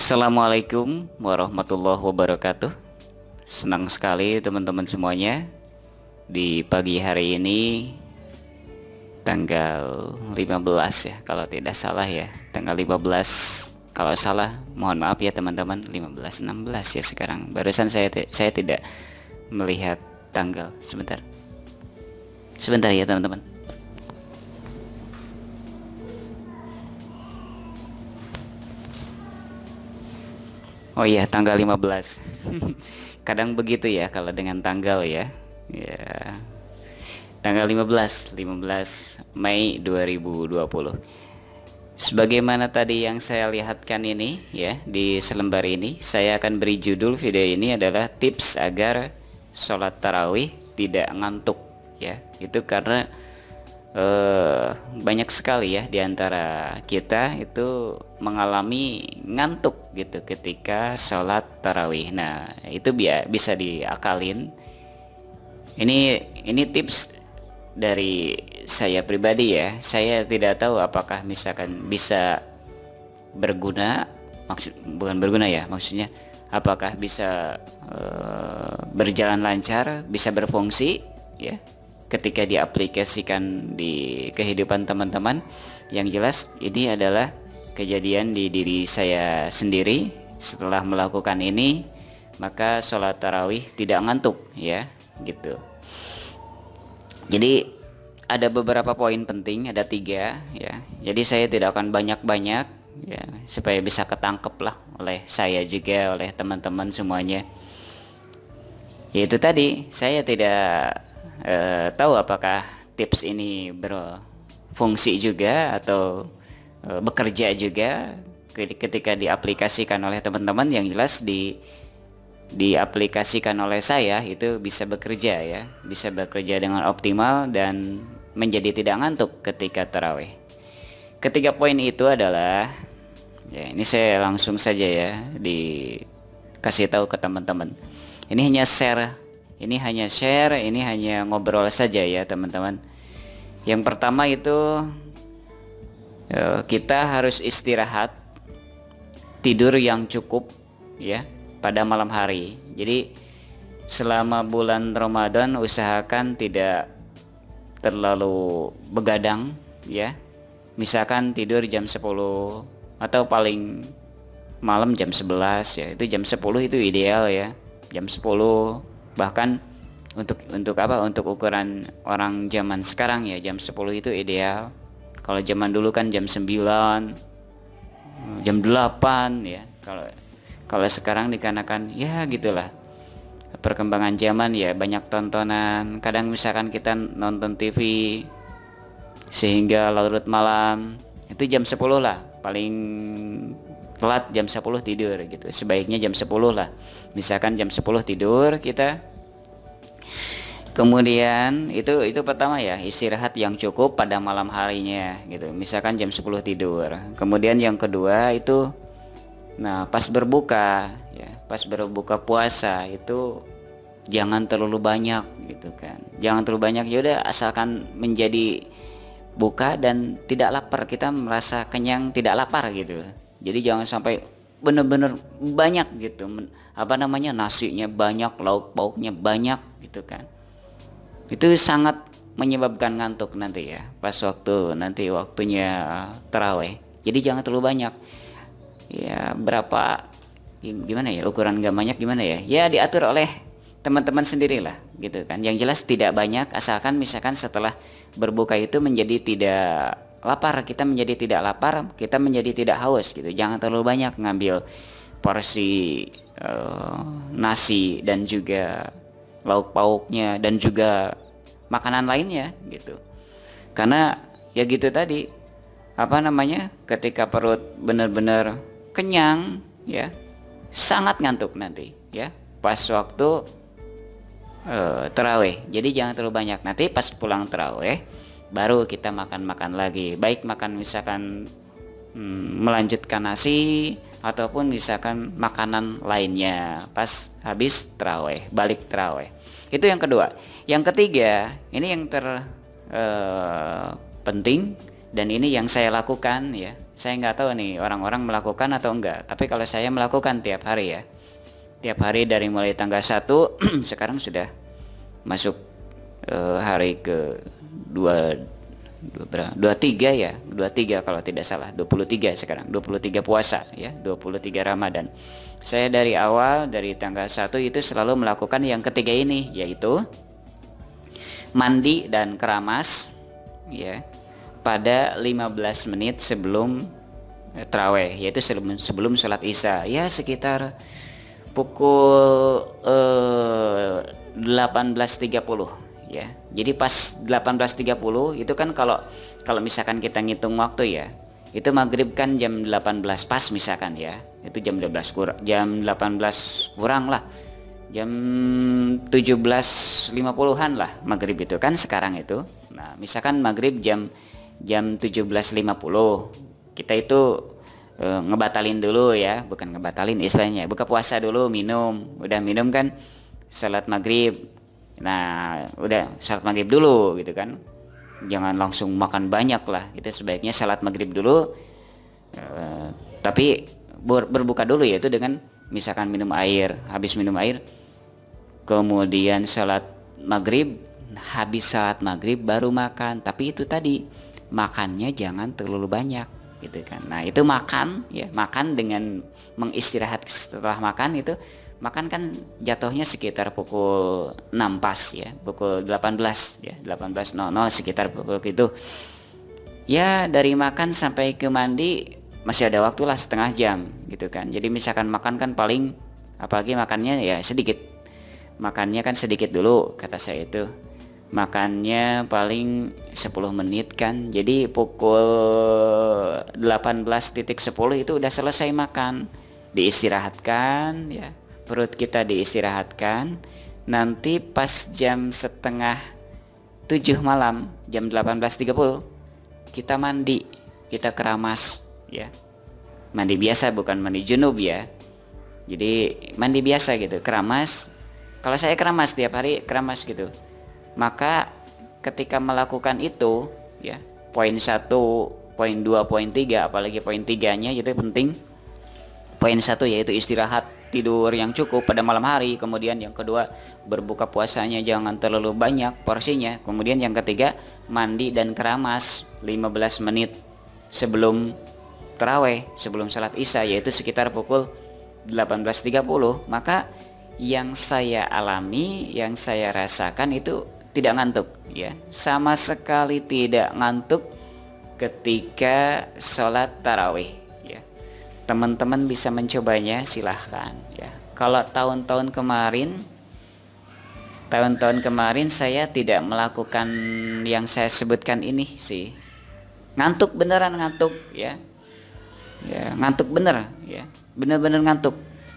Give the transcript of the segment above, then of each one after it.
Assalamualaikum warahmatullahi wabarakatuh. Senang sekali teman-teman semuanya. Di pagi hari ini tanggal 15 ya, kalau tidak salah ya. Tanggal 15. Kalau salah mohon maaf ya teman-teman. 15 16 ya sekarang. Barusan saya tidak melihat tanggal. Sebentar. Sebentar ya teman-teman. Oh iya, tanggal 15. Kadang begitu ya kalau dengan tanggal ya. Ya. Tanggal 15 Mei 2020. Sebagaimana tadi yang saya lihatkan ini ya di selembar ini, saya akan beri judul video ini adalah tips agar sholat tarawih tidak ngantuk ya. Itu karena banyak sekali ya di antara kita itu mengalami ngantuk gitu ketika sholat tarawih. Nah, itu bisa diakalin. Ini tips dari saya pribadi ya. Saya tidak tahu apakah misalkan bisa berguna, bukan berguna ya, maksudnya apakah bisa berjalan lancar, bisa berfungsi ya ketika diaplikasikan di kehidupan teman-teman. Yang jelas ini adalah kejadian di diri saya sendiri. Setelah melakukan ini, maka sholat tarawih tidak ngantuk ya gitu. Jadi ada beberapa poin penting, ada 3 ya. Jadi saya tidak akan banyak-banyak ya, supaya bisa ketangkep lah oleh saya juga, oleh teman-teman semuanya. Yaitu tadi, saya tidak tahu apakah tips ini berfungsi juga atau bekerja juga ketika diaplikasikan oleh teman-teman. Yang jelas diaplikasikan oleh saya itu bisa bekerja ya, bisa bekerja dengan optimal dan menjadi tidak ngantuk ketika tarawih. Ketiga poin itu adalah ya, ini saya langsung saja ya dikasih tahu ke teman-teman. Ini hanya share, ini hanya ngobrol saja ya teman-teman. Yang pertama itu kita harus istirahat, tidur yang cukup ya pada malam hari. Jadi selama bulan Ramadan usahakan tidak terlalu begadang ya. Misalkan tidur jam 10 atau paling malam jam 11 ya. Itu jam 10 itu ideal ya. Jam 10. Bahkan untuk ukuran orang zaman sekarang ya, jam 10 itu ideal. Kalau zaman dulu kan jam 9, jam 8 ya. Kalau sekarang dikarenakan ya gitulah, perkembangan zaman ya, banyak tontonan. Kadang misalkan kita nonton TV sehingga larut malam, itu jam 10 lah. Paling telat jam 10 tidur gitu. Sebaiknya jam 10 lah. Misalkan jam 10 tidur kita. Kemudian itu pertama ya, istirahat yang cukup pada malam harinya gitu. Misalkan jam 10 tidur. Kemudian yang kedua itu pas berbuka ya, pas berbuka puasa itu jangan terlalu banyak gitu kan. Jangan terlalu banyak, ya udah asalkan menjadi buka dan tidak lapar, kita merasa kenyang tidak lapar gitu. Jadi jangan sampai bener-bener banyak gitu, nasinya banyak, lauk pauknya banyak gitu kan. Itu sangat menyebabkan ngantuk nanti ya, pas waktunya taraweh. Jadi jangan terlalu banyak ya. Gimana ya, ukuran gak banyak gimana ya, ya diatur oleh teman-teman sendirilah gitu kan. Yang jelas tidak banyak, asalkan misalkan setelah berbuka itu menjadi tidak lapar, kita menjadi tidak lapar, kita menjadi tidak haus gitu. Jangan terlalu banyak ngambil porsi nasi dan juga lauk pauknya dan juga makanan lainnya gitu. Karena ya gitu tadi, ketika perut benar-benar kenyang ya, sangat ngantuk nanti ya pas waktu taraweh. Jadi jangan terlalu banyak. Nanti pas pulang taraweh baru kita makan lagi. Baik makan misalkan melanjutkan nasi ataupun misalkan makanan lainnya pas habis taraweh, balik taraweh. Itu yang kedua. Yang ketiga, ini yang penting Dan ini yang saya lakukan ya. Saya nggak tahu nih orang-orang melakukan atau enggak. Tapi kalau saya melakukan tiap hari ya. Tiap hari dari mulai tanggal 1 sekarang sudah masuk hari ke 23 ya. 23 kalau tidak salah. 23 sekarang. 23 puasa ya. 23 Ramadan. Saya dari awal dari tanggal 1 itu selalu melakukan yang ketiga ini, yaitu mandi dan keramas ya pada 15 menit sebelum taraweh, yaitu sebelum sholat isya ya, sekitar pukul 18.30 ya. Jadi pas 18.30 itu kan kalau misalkan kita ngitung waktu ya, itu maghrib kan jam 18 pas misalkan ya, itu jam 18 kurang lah, jam 17.50-an lah maghrib itu kan sekarang itu. Nah misalkan maghrib jam 17.50, kita itu ngebatalin dulu ya, bukan ngebatalin istilahnya, buka puasa dulu, udah minum kan, salat maghrib. Nah udah salat maghrib dulu gitu kan, jangan langsung makan banyak lah, itu sebaiknya salat maghrib dulu, tapi berbuka dulu, yaitu dengan misalkan minum air, habis minum air kemudian salat maghrib, habis salat maghrib baru makan. Tapi itu tadi makannya jangan terlalu banyak gitu kan. Nah itu makan ya, makan dengan mengistirahat setelah makan itu, makan kan jatuhnya sekitar pukul 6 pas ya, pukul 18 ya, 18.00 sekitar pukul itu ya. Dari makan sampai ke mandi masih ada waktu lah setengah jam gitu kan. Jadi misalkan makan kan paling, apalagi makannya ya sedikit, makannya kan sedikit dulu kata saya itu, makannya paling 10 menit kan. Jadi pukul 18.10 itu udah selesai makan, diistirahatkan ya, perut kita diistirahatkan. Nanti pas jam setengah 7 malam, jam 18.30 kita mandi, kita keramas ya, mandi biasa bukan mandi junub ya. Jadi mandi biasa gitu, keramas. Kalau saya keramas tiap hari, keramas gitu. Maka ketika melakukan itu ya, poin 1, poin 2, poin 3, apalagi poin 3-nya itu penting. Poin 1 yaitu istirahat, tidur yang cukup pada malam hari. Kemudian yang kedua, berbuka puasanya jangan terlalu banyak porsinya. Kemudian yang ketiga, mandi dan keramas 15 menit sebelum taraweh, sebelum salat isya, yaitu sekitar pukul 18.30. Maka yang saya alami, yang saya rasakan itu tidak ngantuk ya, sama sekali tidak ngantuk ketika sholat tarawih ya. Teman-teman bisa mencobanya, silahkan ya. Kalau tahun-tahun kemarin saya tidak melakukan yang saya sebutkan ini sih, ngantuk beneran, ngantuk ya, ngantuk bener ya, bener-bener ngantuk.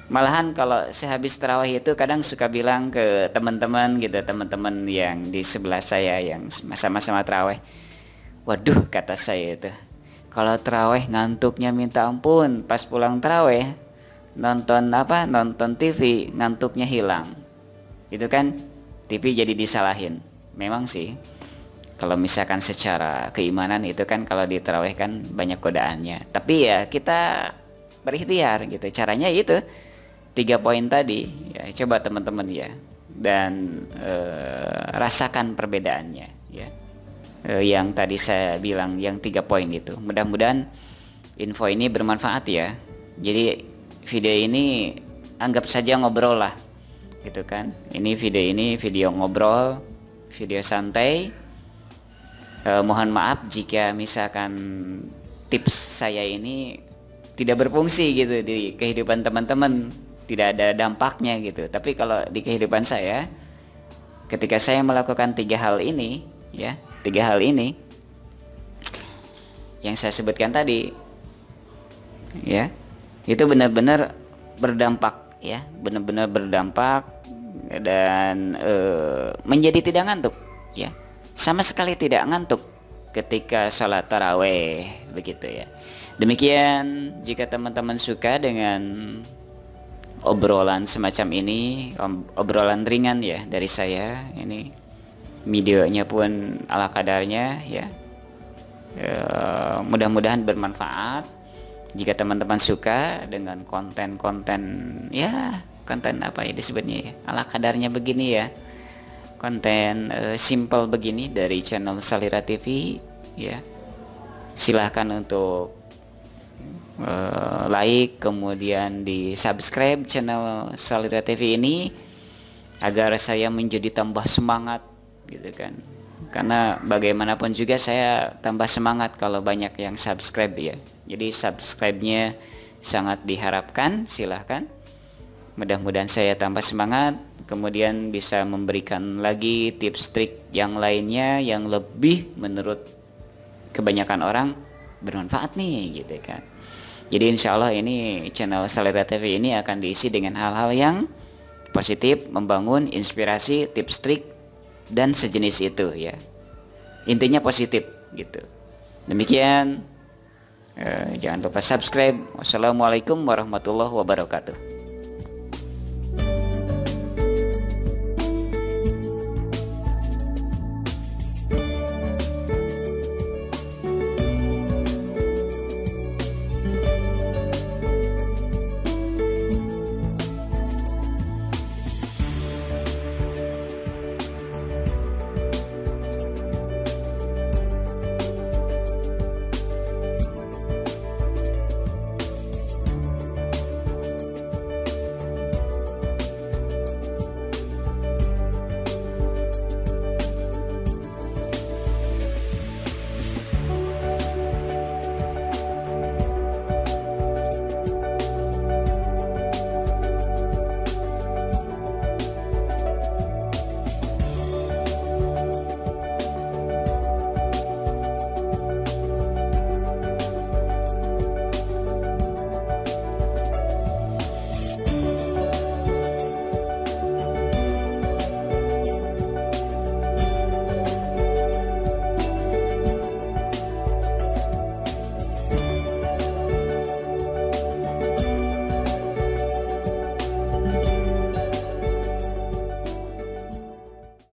Malahan kalau sehabis tarawih itu kadang suka bilang ke teman-teman gitu, teman-teman yang di sebelah saya yang sama-sama tarawih, waduh kata saya itu, kalau tarawih ngantuknya minta ampun, pas pulang tarawih nonton TV ngantuknya hilang itu kan, TV jadi disalahin. Memang sih kalau misalkan secara keimanan itu kan kalau di tarawih kan banyak godaannya, tapi ya kita berikhtiar gitu. Caranya itu 3 poin tadi ya, coba teman-teman ya, dan rasakan perbedaannya ya. Yang tadi saya bilang yang 3 poin itu, mudah-mudahan info ini bermanfaat ya. Jadi video ini anggap saja ngobrol lah gitu kan. Ini video ngobrol, video santai. Mohon maaf jika misalkan tips saya ini tidak berfungsi gitu di kehidupan teman-teman, tidak ada dampaknya gitu. Tapi kalau di kehidupan saya, ketika saya melakukan 3 hal ini ya, 3 hal ini yang saya sebutkan tadi ya, itu benar-benar berdampak ya, benar-benar berdampak dan menjadi tidak ngantuk ya, sama sekali tidak ngantuk ketika sholat taraweh begitu ya. Demikian, jika teman-teman suka dengan obrolan semacam ini, obrolan ringan ya dari saya, ini videonya pun ala kadarnya ya, Mudah-mudahan bermanfaat. Jika teman-teman suka dengan konten-konten, ya konten apa ya disebutnya ya, ala kadarnya begini ya, konten simple begini dari channel Salira TV ya, silahkan untuk like, kemudian di subscribe channel Salira TV ini agar saya menjadi tambah semangat gitu kan. Karena bagaimanapun juga saya tambah semangat kalau banyak yang subscribe ya. Jadi subscribe-nya sangat diharapkan, silahkan. Mudah-mudahan saya tambah semangat, kemudian bisa memberikan lagi tips trik yang lainnya yang lebih menurut kebanyakan orang bermanfaat nih gitu kan. Jadi insya Allah ini channel Salira TV ini akan diisi dengan hal-hal yang positif, membangun, inspirasi, tips trik dan sejenis itu ya. Intinya positif gitu. Demikian, jangan lupa subscribe. Wassalamualaikum warahmatullahi wabarakatuh.